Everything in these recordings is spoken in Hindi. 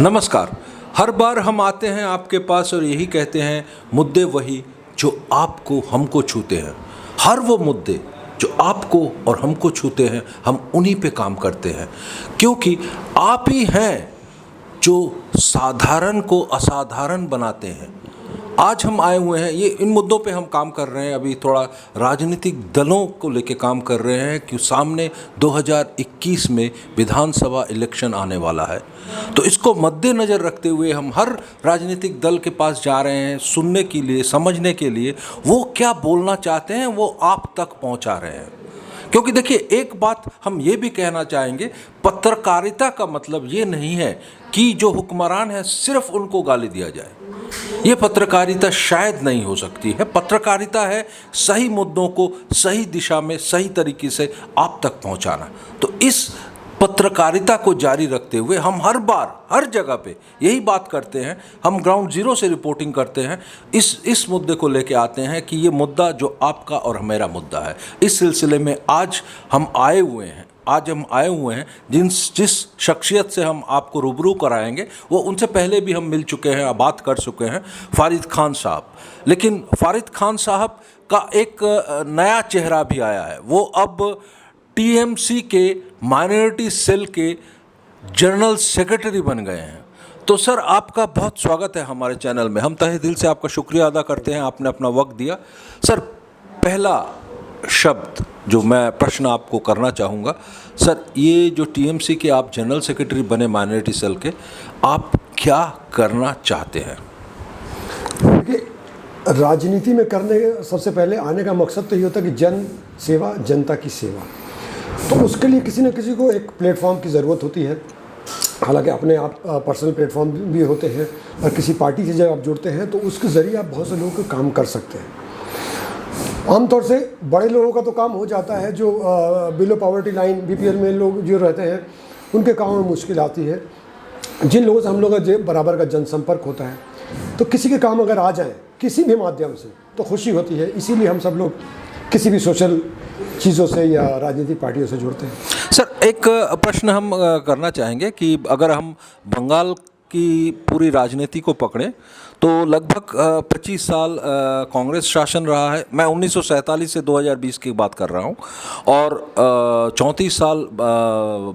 नमस्कार। हर बार हम आते हैं आपके पास और यही कहते हैं मुद्दे वही जो आपको हमको छूते हैं। हर वो मुद्दे जो आपको और हमको छूते हैं हम उन्हीं पे काम करते हैं, क्योंकि आप ही हैं जो साधारण को असाधारण बनाते हैं। आज हम आए हुए हैं, ये इन मुद्दों पे हम काम कर रहे हैं। अभी थोड़ा राजनीतिक दलों को लेके काम कर रहे हैं कि सामने 2021 में विधानसभा इलेक्शन आने वाला है। तो इसको मद्देनज़र रखते हुए हम हर राजनीतिक दल के पास जा रहे हैं सुनने के लिए, समझने के लिए वो क्या बोलना चाहते हैं वो आप तक पहुंचा रहे हैं। क्योंकि देखिए, एक बात हम ये भी कहना चाहेंगे, पत्रकारिता का मतलब ये नहीं है कि जो हुक्मरान है सिर्फ उनको गाली दिया जाए। ये पत्रकारिता शायद नहीं हो सकती है। पत्रकारिता है सही मुद्दों को सही दिशा में सही तरीके से आप तक पहुंचाना। तो इस पत्रकारिता को जारी रखते हुए हम हर बार हर जगह पे यही बात करते हैं। हम ग्राउंड जीरो से रिपोर्टिंग करते हैं। इस मुद्दे को लेके आते हैं कि ये मुद्दा जो आपका और मेरा मुद्दा है। इस सिलसिले में आज हम आए हुए हैं जिस शख्सियत से हम आपको रूबरू कराएंगे वो उनसे पहले भी हम मिल चुके हैं, बात कर चुके हैं, फारिद खान साहब। लेकिन फारिद खान साहब का एक नया चेहरा भी आया है। वो अब टीएमसी के माइनॉरिटी सेल के जनरल सेक्रेटरी बन गए हैं। तो सर, आपका बहुत स्वागत है हमारे चैनल में। हम तहे दिल से आपका शुक्रिया अदा करते हैं, आपने अपना वक्त दिया। सर, पहला शब्द जो मैं प्रश्न आपको करना चाहूँगा, सर, ये जो टीएमसी के आप जनरल सेक्रेटरी बने माइनॉरिटी सेल के, आप क्या करना चाहते हैं? देखिए, राजनीति में करने सबसे पहले आने का मकसद तो ये होता है कि जन सेवा, जनता की सेवा। तो उसके लिए किसी न किसी को एक प्लेटफॉर्म की ज़रूरत होती है। हालांकि अपने आप पर्सनल प्लेटफॉर्म भी होते हैं और किसी पार्टी से जब आप जुड़ते हैं तो उसके ज़रिए आप बहुत से लोगों को काम कर सकते हैं। आमतौर से बड़े लोगों का तो काम हो जाता है, जो बिलो पॉवर्टी लाइन बीपीएल में लोग जो रहते हैं उनके काम में मुश्किल आती है। जिन लोगों से हम लोगों का बराबर का जनसंपर्क होता है, तो किसी के काम अगर आ जाए किसी भी माध्यम से तो खुशी होती है। इसीलिए हम सब लोग किसी भी सोशल चीज़ों से या राजनीतिक पार्टियों से जुड़ते हैं। सर, एक प्रश्न हम करना चाहेंगे कि अगर हम बंगाल की पूरी राजनीति को पकड़ें तो लगभग 25 साल कांग्रेस शासन रहा है। मैं 1947 से 2020 की बात कर रहा हूँ, और 34 साल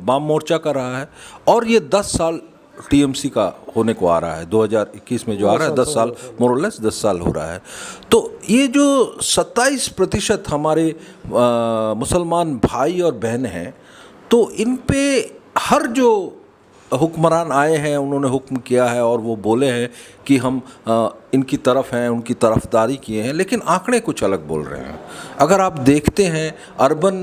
वाम मोर्चा का रहा है, और ये 10 साल टीएमसी का होने को आ रहा है। 2021 में जो आ रहा है 10 साल, मोरलेस 10 साल हो रहा है। तो ये जो 27% हमारे मुसलमान भाई और बहन हैं, तो इन पे हर जो हुक्मरान आए हैं उन्होंने हुक्म किया है और वो बोले हैं कि हम इनकी तरफ हैं, उनकी तरफदारी किए हैं, लेकिन आंकड़े कुछ अलग बोल रहे हैं। अगर आप देखते हैं अर्बन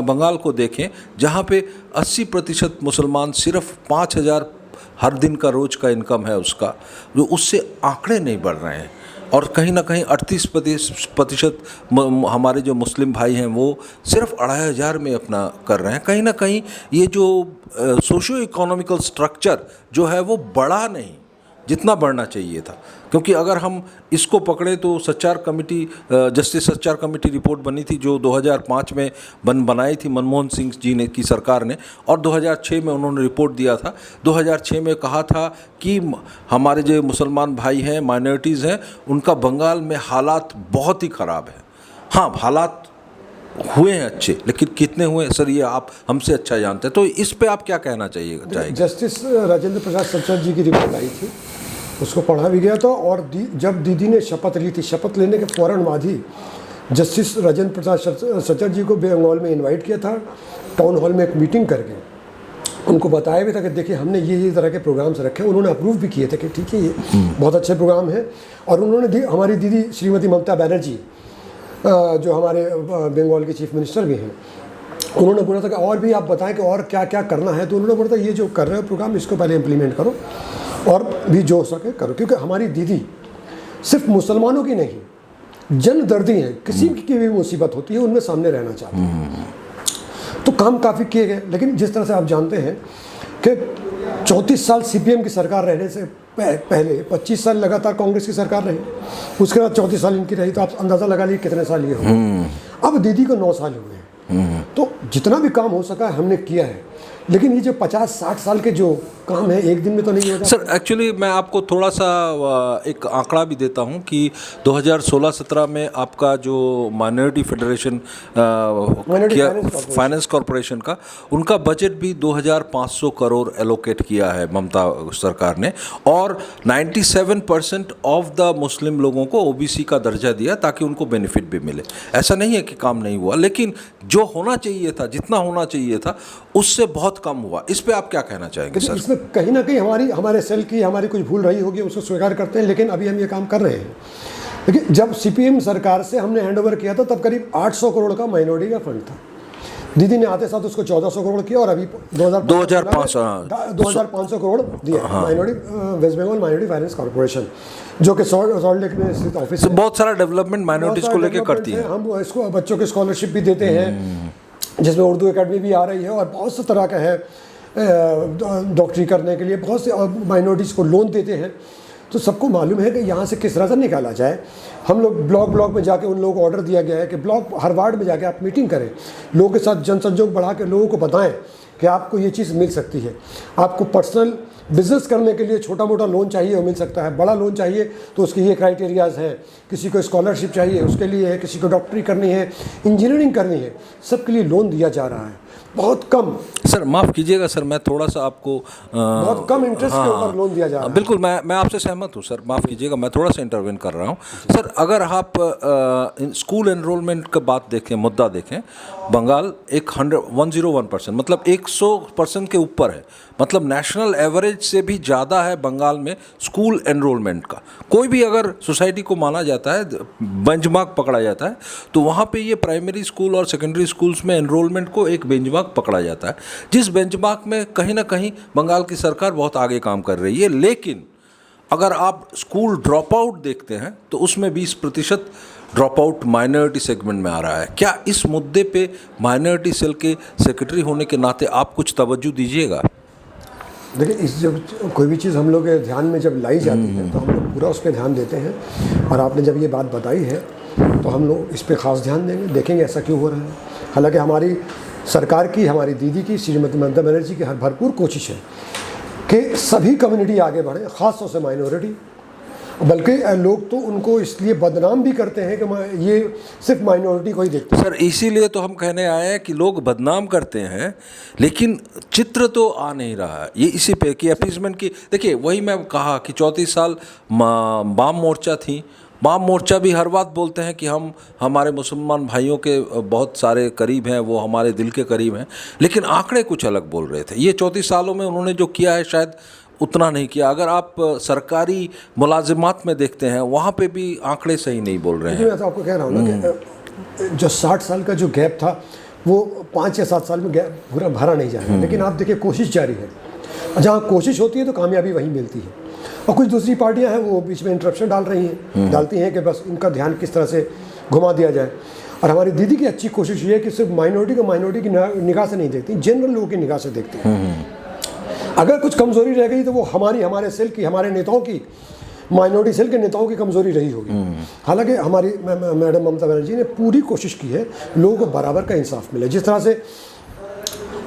बंगाल को देखें, जहाँ पे 80% मुसलमान, सिर्फ 5,000 हर दिन का रोज का इनकम है उसका, जो उससे आंकड़े नहीं बढ़ रहे हैं। और कहीं ना कहीं 38% हमारे जो मुस्लिम भाई हैं वो सिर्फ 2,500 में अपना कर रहे हैं। कहीं ना कहीं ये जो सोशियो इकोनॉमिकल स्ट्रक्चर जो है वो बढ़ा नहीं जितना बढ़ना चाहिए था। क्योंकि अगर हम इसको पकड़े तो सच्चार कमेटी, जस्टिस सच्चार कमेटी रिपोर्ट बनी थी जो 2005 में बनाई थी मनमोहन सिंह जी ने की सरकार ने, और 2006 में उन्होंने रिपोर्ट दिया था। 2006 में कहा था कि हमारे जो मुसलमान भाई हैं, माइनॉरिटीज़ हैं, उनका बंगाल में हालात बहुत ही ख़राब है। हाँ, हालात हुए हैं अच्छे, लेकिन कितने हुए सर ये आप हमसे अच्छा जानते हैं। तो इस पे आप क्या कहना चाहिए? जस्टिस राजेंद्र प्रसाद सच्चर जी की रिपोर्ट आई थी, उसको पढ़ा भी गया था। और जब दीदी ने शपथ ली थी, शपथ लेने के फ़ौरन बाद ही जस्टिस राजेंद्र प्रसाद सच्चर जी को बंगाल में इनवाइट किया था, टाउन हॉल में एक मीटिंग करके उनको बताया भी था कि देखिए हमने ये तरह के प्रोग्राम्स रखे। उन्होंने अप्रूव भी किए थे कि ठीक है ये बहुत अच्छे प्रोग्राम हैं। और उन्होंने हमारी दीदी श्रीमती ममता बनर्जी, जो हमारे बंगाल के चीफ मिनिस्टर भी हैं, उन्होंने बोला था कि और भी आप बताएं कि और क्या क्या करना है। तो उन्होंने बोला था ये जो कर रहे हो प्रोग्राम, इसको पहले इम्प्लीमेंट करो और भी जो हो सके करो। क्योंकि हमारी दीदी सिर्फ मुसलमानों की नहीं, जनदर्दी हैं, किसी की भी मुसीबत होती है उनमें सामने रहना चाहते हैं। तो काम काफ़ी किए गए। लेकिन जिस तरह से आप जानते हैं कि 34 साल सीपीएम की सरकार रहने से पहले 25 साल लगातार कांग्रेस की सरकार रही, उसके बाद 34 साल इनकी रही, तो आप अंदाज़ा लगा लीजिए कितने साल ये हो। अब दीदी को 9 साल हुए हैं। तो जितना भी काम हो सका हमने किया है। लेकिन ये जो 50-60 साल के जो काम है, एक दिन में तो नहीं होता। सर एक्चुअली मैं आपको थोड़ा सा एक आंकड़ा भी देता हूं कि 2016-17 में आपका जो माइनॉरिटी फेडरेशन किया फाइनेंस कॉरपोरेशन का, उनका बजट भी 2500 करोड़ एलोकेट किया है ममता सरकार ने, और 97% ऑफ द मुस्लिम लोगों को ओबीसी का दर्जा दिया ताकि उनको बेनिफिट भी मिले। ऐसा नहीं है कि काम नहीं हुआ, लेकिन जो होना चाहिए था, जितना होना चाहिए था, उससे बहुत कम हुआ। इस पे आप क्या कहना चाहेंगे सर? इसमें कहीं ना कहीं हमारे सेल की हमारी कुछ भूल रही होगी, उसको स्वीकार करते हैं, लेकिन अभी हम ये काम कर रहे हैं। देखिए, जब सीपीएम सरकार से हमने हैंडओवर किया था तब करीब 800 करोड़ का माइनॉरिटी का फंड था। दीदी ने आते साथ उसको 1400 करोड़ किया और अभी 2500 करोड़ दिया minority West Bengal minority finance corporation, जो कि सॉल्ट लेक में स्थित ऑफिस है। बहुत सारा डेवलपमेंट माइनॉरिटीज को लेकर करती है। हम इसको बच्चों के स्कॉलरशिप भी देते हैं, जिसमें उर्दू एकेडमी भी आ रही है, और बहुत से तरह का है डॉक्टरी करने के लिए बहुत से माइनॉरिटीज़ को लोन देते हैं। तो सबको मालूम है कि यहाँ से किस तरह से निकाला जाए। हम लोग ब्लॉक में जाके उन लोगों को ऑर्डर दिया गया है कि ब्लॉक हर वार्ड में जाके आप मीटिंग करें, लोगों के साथ जनसंयोग बढ़ा के लोगों को बताएं कि आपको ये चीज़ मिल सकती है। आपको पर्सनल बिजनेस करने के लिए छोटा मोटा लोन चाहिए, वो मिल सकता है। बड़ा लोन चाहिए तो उसके ये क्राइटेरियाज़ हैं। किसी को स्कॉलरशिप चाहिए उसके लिए है, किसी को डॉक्टरी करनी है, इंजीनियरिंग करनी है, सबके लिए लोन दिया जा रहा है। बहुत कम, सर माफ़ कीजिएगा सर, मैं थोड़ा सा आपको बहुत कम इंटरेस्ट के ऊपर लोन दिया जा रहा है। बिल्कुल, मैं आपसे सहमत हूँ सर, माफ़ कीजिएगा, मैं थोड़ा सा इंटरवेन कर रहा हूँ सर। अगर आप स्कूल एनरोलमेंट का बात देखें, मुद्दा देखें, बंगाल 101% मतलब 100% के ऊपर है। मतलब नेशनल एवरेज से भी ज़्यादा है बंगाल में स्कूल एनरोलमेंट का। कोई भी अगर सोसाइटी को माना जाता है, बेंचमार्क पकड़ा जाता है, तो वहाँ पे ये प्राइमरी स्कूल और सेकेंडरी स्कूल्स में एनरोलमेंट को एक बेंचमार्क पकड़ा जाता है, जिस बेंचमार्क में कहीं ना कहीं बंगाल की सरकार बहुत आगे काम कर रही है। लेकिन अगर आप स्कूल ड्रॉप आउट देखते हैं तो उसमें 20% ड्रॉप आउट माइनॉरिटी सेगमेंट में आ रहा है। क्या इस मुद्दे पे माइनॉरिटी सेल के सेक्रेटरी होने के नाते आप कुछ तवज्जो दीजिएगा? देखिए, इस जब कोई भी चीज़ हम लोग के ध्यान में जब लाई जाती है तो हम लोग पूरा उस पर ध्यान देते हैं, और आपने जब ये बात बताई है तो हम लोग इस पर ख़ास ध्यान देंगे, देखेंगे ऐसा क्यों हो रहा है। हालांकि हमारी सरकार की, हमारी दीदी की, श्रीमती ममता बनर्जी की हर भरपूर कोशिश है कि सभी कम्युनिटी आगे बढ़े, ख़ास तौर से माइनॉरिटी। बल्कि लोग तो उनको इसलिए बदनाम भी करते हैं कि ये सिर्फ माइनॉरिटी को ही देखते हैं। सर इसीलिए तो हम कहने आए हैं कि लोग बदनाम करते हैं, लेकिन चित्र तो आ नहीं रहा है। ये इसी पे कि अपीसमेंट की, देखिए वही मैं कहा कि 34 साल वाम मोर्चा थी। वाम मोर्चा भी हर बात बोलते हैं कि हम हमारे मुसलमान भाइयों के बहुत सारे करीब हैं, वो हमारे दिल के करीब हैं, लेकिन आंकड़े कुछ अलग बोल रहे थे। ये 34 सालों में उन्होंने जो किया है शायद उतना नहीं किया। अगर आप सरकारी मुलाजिमात में देखते हैं, वहाँ पे भी आंकड़े सही नहीं बोल रहे हैं। मैं तो आपको कह रहा हूँ ना कि जो 60 साल का जो गैप था वो 5 या 7 साल में गैप पूरा भरा नहीं जाएगा। लेकिन आप देखिए, कोशिश जारी है। जहाँ कोशिश होती है तो कामयाबी वहीं मिलती है। और कुछ दूसरी पार्टियां हैं वो बीच में इंटरप्शन डालती हैं कि बस इनका ध्यान किस तरह से घुमा दिया जाए। और हमारी दीदी की अच्छी कोशिश ये है कि सिर्फ माइनॉरिटी की निगाह से नहीं देखती, जनरल लोगों की निगाह से देखती हैं। अगर कुछ कमजोरी रह गई तो वो हमारे सेल की, हमारे नेताओं की, माइनॉरिटी सेल के नेताओं की कमजोरी रही होगी। हालांकि हमारी मैडम ममता बनर्जी ने पूरी कोशिश की है लोगों को बराबर का इंसाफ मिले। जिस तरह से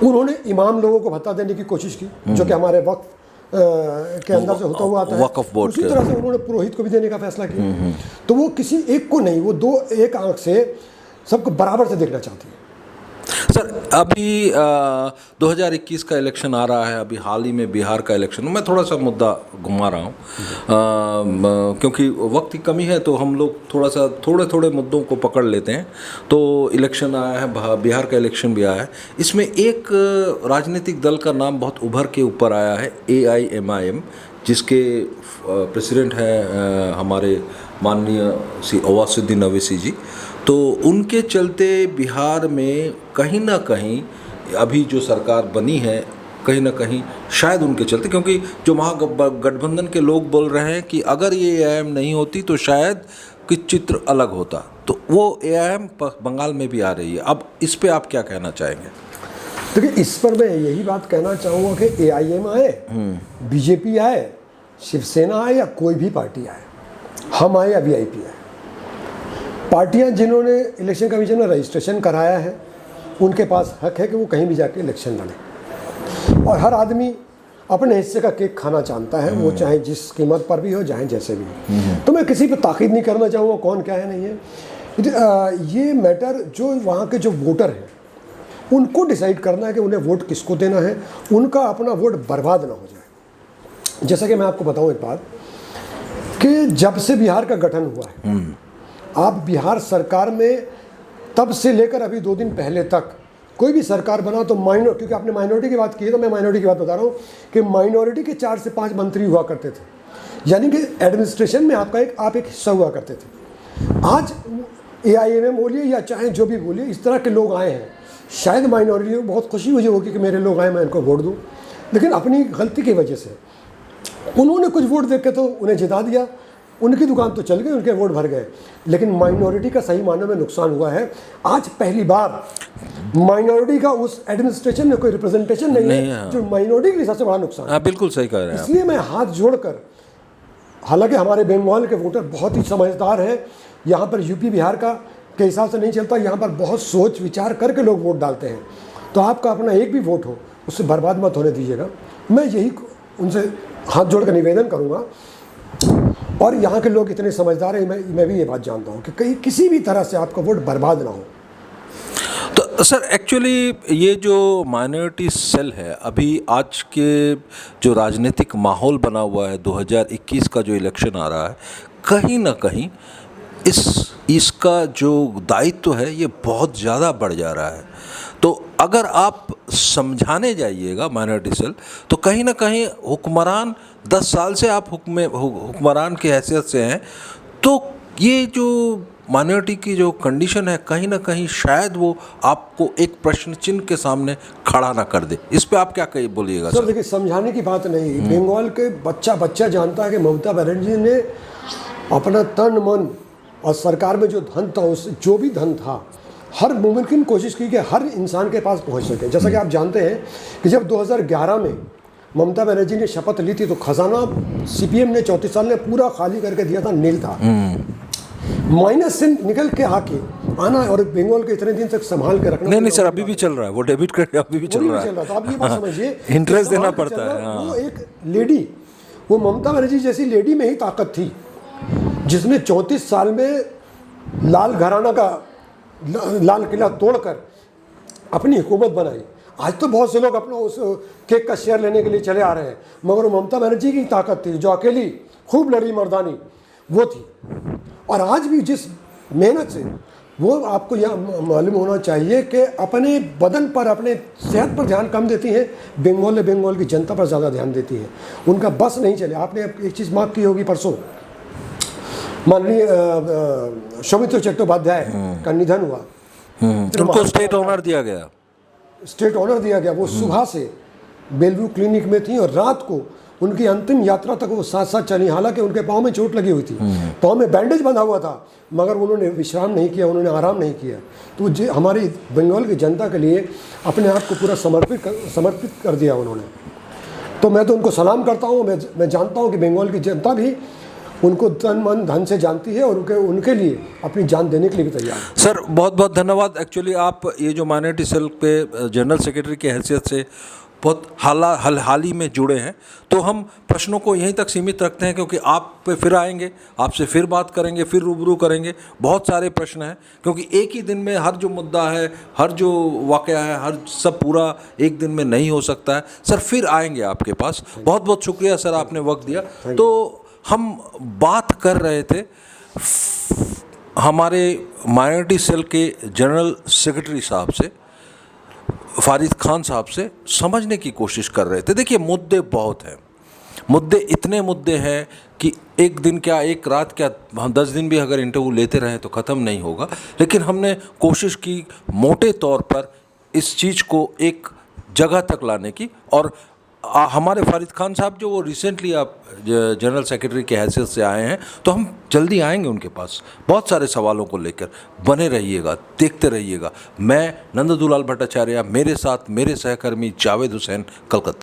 उन्होंने इमाम लोगों को भत्ता देने की कोशिश की, जो कि हमारे वक्फ के अंदर से होता हुआ आता है, वक्फ बोर्ड, उसी तरह से उन्होंने पुरोहित को भी देने का फैसला किया। तो वो किसी एक को नहीं, वो एक आंख से सबको बराबर से देखना चाहती है। सर अभी 2021 का इलेक्शन आ रहा है, अभी हाल ही में बिहार का इलेक्शन, मैं थोड़ा सा मुद्दा घुमा रहा हूँ क्योंकि वक्त की कमी है, तो हम लोग थोड़े मुद्दों को पकड़ लेते हैं। तो इलेक्शन आया है, बिहार का इलेक्शन भी आया है। इसमें एक राजनीतिक दल का नाम बहुत उभर के ऊपर आया है, AIMIM, जिसके प्रेसिडेंट हैं हमारे माननीय श्री अवासुद्दीन अवैसी जी। तो उनके चलते बिहार में कहीं ना कहीं अभी जो सरकार बनी है, कहीं ना कहीं शायद उनके चलते, क्योंकि जो महागठबंधन के लोग बोल रहे हैं कि अगर ये AIM नहीं होती तो शायद कुछ चित्र अलग होता, तो वो AIM बंगाल में भी आ रही है। अब इस पे आप क्या कहना चाहेंगे? देखिए, इस पर मैं यही बात कहना चाहूँगा कि AIM आए, BJP आए, शिवसेना आए या कोई भी पार्टी आए, हम आए या VIP आए, पार्टियां जिन्होंने इलेक्शन कमीशन में रजिस्ट्रेशन कराया है उनके पास हक है कि वो कहीं भी जाके इलेक्शन लड़े। और हर आदमी अपने हिस्से का केक खाना जानता है, वो चाहे जिस कीमत पर भी हो, चाहे जैसे भी हो। तो मैं किसी पे ताकीद नहीं करना चाहूँगा कौन क्या है नहीं है। ये मैटर जो वहाँ के जो वोटर हैं उनको डिसाइड करना है कि उन्हें वोट किसको देना है, उनका अपना वोट बर्बाद ना हो जाए। जैसा कि मैं आपको बताऊँ एक बात कि जब से बिहार का गठन हुआ है, आप बिहार सरकार में तब से लेकर अभी 2 दिन पहले तक कोई भी सरकार बना तो माइनॉरिटी, क्योंकि आपने माइनॉरिटी की बात की है तो मैं माइनॉरिटी की बात बता रहा हूँ कि माइनॉरिटी के 4 से 5 मंत्री हुआ करते थे, यानी कि एडमिनिस्ट्रेशन में आप एक हिस्सा हुआ करते थे। आज AIMM बोलिए या चाहे जो भी बोलिए, इस तरह के लोग आए हैं। शायद माइनॉरिटी को बहुत खुशी मुझे होगी कि मेरे लोग आए, मैं इनको वोट दूँ, लेकिन अपनी गलती की वजह से उन्होंने कुछ वोट देख के तो उन्हें जिता दिया, उनकी दुकान तो चल गई, उनके वोट भर गए, लेकिन माइनॉरिटी का सही मायने में नुकसान हुआ है। आज पहली बार माइनॉरिटी का उस एडमिनिस्ट्रेशन में कोई रिप्रेजेंटेशन नहीं है, जो माइनॉरिटी के लिए सबसे बड़ा नुकसान है। बिल्कुल सही कह रहे हैं। इसलिए मैं हाथ जोड़कर, हालांकि हमारे बंगाल के वोटर बहुत ही समझदार हैं, यहाँ पर यूपी बिहार के हिसाब से नहीं चलता, यहाँ पर बहुत सोच विचार करके लोग वोट डालते हैं। तो आपका अपना एक भी वोट हो उससे बर्बाद मत होने दीजिएगा। मैं यही उनसे हाथ जोड़कर निवेदन करूँगा। और यहाँ के लोग इतने समझदार हैं, मैं भी ये बात जानता हूँ कि कहीं किसी भी तरह से आपका वोट बर्बाद ना हो। तो सर एक्चुअली ये जो माइनॉरिटी सेल है, अभी आज के जो राजनीतिक माहौल बना हुआ है, 2021 का जो इलेक्शन आ रहा है, कहीं ना कहीं इसका जो दायित्व है ये बहुत ज़्यादा बढ़ जा रहा है। तो अगर आप समझाने जाइएगा माइनॉरिटी सेल, तो कहीं ना कहीं हुक्मरान 10 साल से आप हुक्मरान की हैसियत से हैं, तो ये जो माइनॉरिटी की जो कंडीशन है, कहीं ना कहीं शायद वो आपको एक प्रश्न चिन्ह के सामने खड़ा ना कर दे। इस पे आप क्या बोलिएगा सर? देखिए, समझाने की बात नहीं, बंगाल के बच्चा जानता है कि ममता बनर्जी ने अपना तन मन और सरकार में जो धन था, उस जो भी धन था, हर मुमकिन कोशिश की कि हर इंसान के पास पहुंच सके। जैसा कि आप जानते हैं कि जब 2011 में ममता बनर्जी ने शपथ ली थी तो खजाना CPM ने 34 साल ने पूरा खाली करके दिया था, नील था। माइनस से निकल के आना और बंगाल के इतने दिन तक संभाल के रखना। नहीं सर, अभी भी चल रहा है वो डेबिट कार्ड, अभी भी चल रहा है। तो आप ये बात समझिए, इंटरेस्ट देना पड़ता है। वो एक लेडी, वो ममता बनर्जी जैसी लेडी में ही ताकत थी, जिसने 34 साल में लाल घराना का लाल किला तोड़कर अपनी हुकूमत बनाई। आज तो बहुत से लोग अपना उस केक का शेयर लेने के लिए चले आ रहे हैं, मगर ममता बनर्जी की ताकत थी, जो अकेली खूब लड़ी मर्दानी वो थी। और आज भी जिस मेहनत से, वो आपको यह मालूम होना चाहिए कि अपने बदन पर, अपने सेहत पर ध्यान कम देती हैं, बंगाल की जनता पर ज़्यादा ध्यान देती है। उनका बस नहीं चले। आपने एक चीज़ माफ की होगी, परसों माननीय सौमित्र चट्टोपाध्याय का निधन हुआ, उनको स्टेट ऑनर दिया गया। स्टेट ऑनर दिया गया। वो सुबह से बेलव्यू क्लिनिक में थी और रात को उनकी अंतिम यात्रा तक वो साथ चली। हालांकि उनके पाँव में चोट लगी हुई थी, पाँव में बैंडेज बंधा हुआ था, मगर उन्होंने विश्राम नहीं किया, उन्होंने आराम नहीं किया। तो हमारी बंगाल की जनता के लिए अपने आप को पूरा समर्पित कर दिया उन्होंने। तो मैं तो उनको सलाम करता हूँ। मैं जानता हूँ कि बंगाल की जनता भी उनको तन मन धन से जानती है और उनके लिए अपनी जान देने के लिए भी तैयार है। सर बहुत बहुत धन्यवाद। एक्चुअली आप ये जो माइनॉरिटी सेल पे जनरल सेक्रेटरी की हैसियत से बहुत हाल ही में जुड़े हैं, तो हम प्रश्नों को यहीं तक सीमित रखते हैं, क्योंकि आप पे फिर आएंगे, आपसे फिर बात करेंगे, फिर रूबरू करेंगे। बहुत सारे प्रश्न हैं, क्योंकि एक ही दिन में हर जो मुद्दा है, हर जो वाक़या है, हर सब पूरा एक दिन में नहीं हो सकता है। सर फिर आएंगे आपके पास। बहुत बहुत शुक्रिया सर, आपने वक्त दिया। तो हम बात कर रहे थे हमारे माइनॉरिटी सेल के जनरल सेक्रेटरी साहब से, फारिद खान साहब से, समझने की कोशिश कर रहे थे। देखिए, मुद्दे बहुत हैं, मुद्दे इतने मुद्दे हैं कि एक दिन क्या, एक रात क्या, हम 10 दिन भी अगर इंटरव्यू लेते रहें तो ख़त्म नहीं होगा। लेकिन हमने कोशिश की मोटे तौर पर इस चीज़ को एक जगह तक लाने की। और हमारे फारिद खान साहब जो वो रिसेंटली आप जनरल सेक्रेटरी की हैसियत से आए हैं, तो हम जल्दी आएंगे उनके पास बहुत सारे सवालों को लेकर। बने रहिएगा, देखते रहिएगा। मैं नंददुलाल भट्टाचार्य, मेरे साथ मेरे सहकर्मी जावेद हुसैन, कलकत्ता।